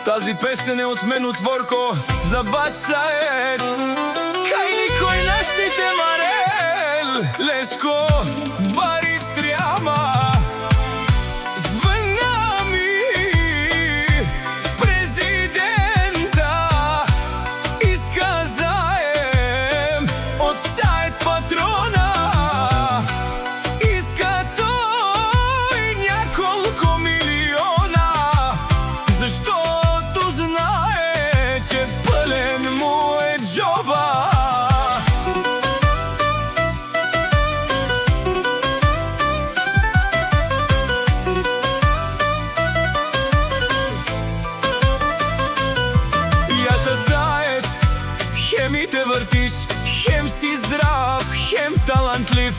Тази песен е от мен, от Ворко, за бат Саед. Кай никой нащите Марел, Лешко, Бари Стряма. Звъня ми президента, иска заем от Саед патрона. Иска той няколко милиона, защото знае, че пълен му е джоба. Яша Саед, с хемите въртиш, хем си здрав, хем талантлив.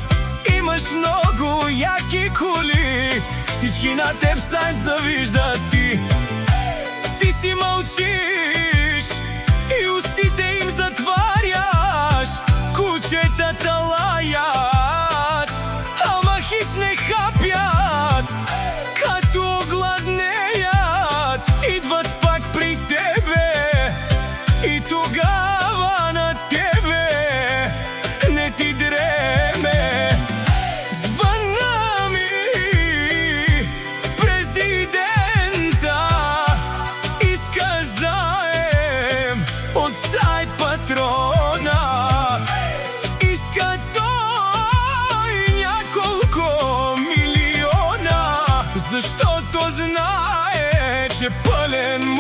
Имаш много яки коли, всички на теб Саед завиждат ти. Ти си мълчиш и устите им затваряш. Кучетата лаят, ама хич не хапят. Като огладнеят, идват пак при тебе. И тогава на тебе не ти дреме. Звъна ми президента, иска заем от Саед патрона. Иска той няколко милиона, защото знае, че пълен